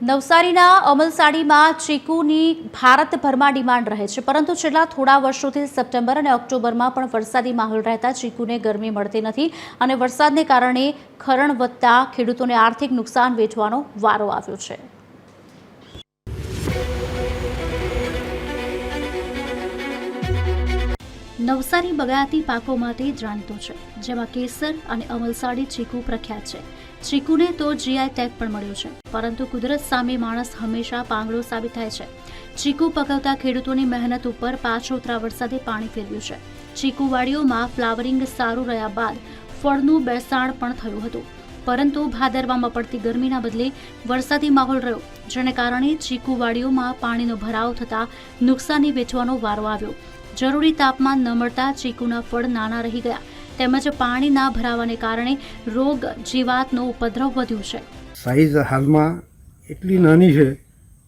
નવસારીના અમલસાડીમાં ચીકુની ભારતભરમાં ડિમાન્ડ રહે છે, પરંતુ છેલ્લા થોડા વર્ષોથી સપ્ટેમ્બર અને ઓક્ટોબરમાં પણ વરસાદી માહોલ રહેતા ચીકુને ગરમી મળતી નથી અને વરસાદને કારણે ખરણ વધતા ખેડૂતોને આર્થિક નુકસાન વેઠવાનો વારો આવ્યો છે. નવસારી બગાયતી પાકો માટે જાણીતું છે, જેમાં કેસર અને અમલસાડી ચીકુ પ્રખ્યાત છે. ચીકુને તો જીઆઈ ટેગ પણ મળ્યો છે, પરંતુ કુદરત સામે માણસ હંમેશા પાંગળો સાબિત થાય છે. ચીકુ પકવતા ખેડૂતોની મહેનત ઉપર પાછોતરા વરસાદે પાણી ફેરવ્યું છે. ચીકુવાડીઓમાં ફ્લાવરિંગ સારું રહ્યા બાદ ફળનું બેસાણ પણ થયું હતું, પરંતુ ભાદરવામાં પડતી ગરમીના બદલે વરસાદી માહોલ રહ્યો, જેને કારણે ચીકુવાડીઓમાં પાણીનો ભરાવ થતા નુકસાની વેચવાનો વારો આવ્યો. જરૂરી તાપમાન ન મળતા ચીકુના ફળ નાના રહી ગયા, તેમજ પાણી ના ભરાવાને કારણે રોગ જીવાતનો ઉપદ્રવ વધ્યો છે. સાઈઝ હાલમાં એટલી નાની છે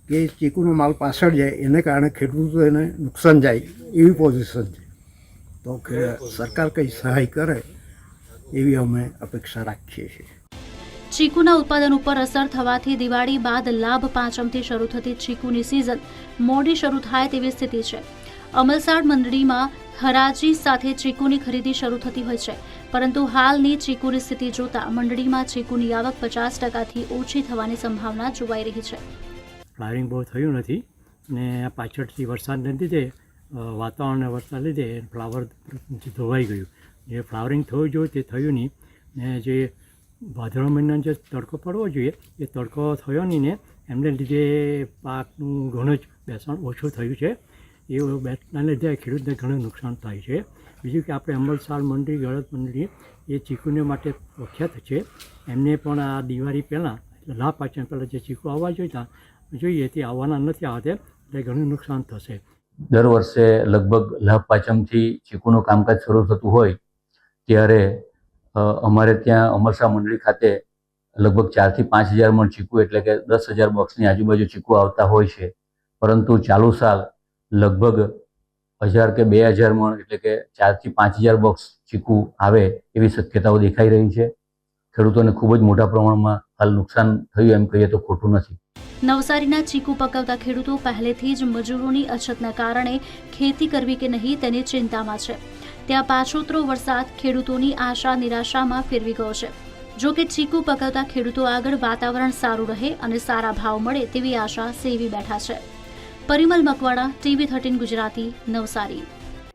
કે ચીકુનો માલ પાછળ જાય, એને કારણે ખેડૂતોને નુકસાન જાય એવી પોઝિશન છે. તો સરકાર કંઈ સહાય કરે એવી અમે અપેક્ષા રાખીએ છીએ. ચીકુના ઉત્પાદન ઉપર અસર થવાથી દિવાળી બાદ લાભ પાંચમથી શરૂ થતી ચીકુની સિઝન મોડી શરૂ થાય તેવી સ્થિતિ છે. અમલસાડ મંડળીમાં હરાજી સાથે ચીકુની ખરીદી શરૂ થતી હોય છે, પરંતુ હાલની ચીકુની સ્થિતિ જોતા મંડળીમાં ચીકુની આવક 50%થી ઓછી થવાની સંભાવના જોવાઈ રહી છે. ફ્લાવરિંગ બહુ થયું નથી ને પાછળથી વરસાદને લીધે વાતાવરણને વરસાદ લીધે ફ્લાવર ધોવાઈ ગયું. જે ફ્લાવરિંગ થવું જોઈએ તે થયું નહીં, ને જે ભાદરવા મહિનાનો જે તડકો પડવો જોઈએ એ તડકો થયો નહીં, ને એમને લીધે પાકનું ઘણું જ બેસાણ ઓછું થયું છે. એ બેસના લીધે ખેડૂતને ઘણું નુકસાન થાય છે. બીજું કે આપણે અમલસાડ મંડળી ગળત મંડળી એ ચીકુને માટે પ્રખ્યાત છે. એમને પણ આ દિવાળી પહેલાં લાભ પાંચમ પહેલાં જે ચીકુ આવવા જોઈએ તે આવવાના નથી આવતા, એટલે ઘણું નુકસાન થશે. દર વર્ષે લગભગ લાભ પાંચમથી ચીકુનું કામકાજ શરૂ થતું હોય ત્યારે અમારે ત્યાં અમરસા મંડળી ખાતે લગભગ 4,000 થી 5,000 મણ ચીકુ એટલે કે 10,000 બોક્સની આજુબાજુ ચીકુ આવતા હોય છે. પરંતુ ચાલુ સાલ લગભગ 1,000 કે 2,000 મણ એટલે કે 4,000 થી 5,000 બોક્સ ચીકુ આવે એવી શક્યતાઓ દેખાઈ રહી છે. ખેડૂતોને ખૂબ જ મોટા પ્રમાણમાં હાલ નુકસાન થયું એમ કહીએ તો ખોટું નથી. નવસારીના ચીકુ પકવતા ખેડૂતો પહેલેથી જ મજૂરોની અછતના કારણે ખેતી કરવી કે નહીં તેની ચિંતામાં છે. ત્યાં પાછોતરો વરસાદ ખેડૂતોની આશા નિરાશામાં ફેરવી ગયો છે. જો કે ચીકુ પકવતા ખેડૂતો આગળ વાતાવરણ સારું રહે અને સારા ભાવ મળે તેવી આશા સેવી બેઠા છે. પરિમલ મકવાણા, TV13 ગુજરાતી, નવસારી.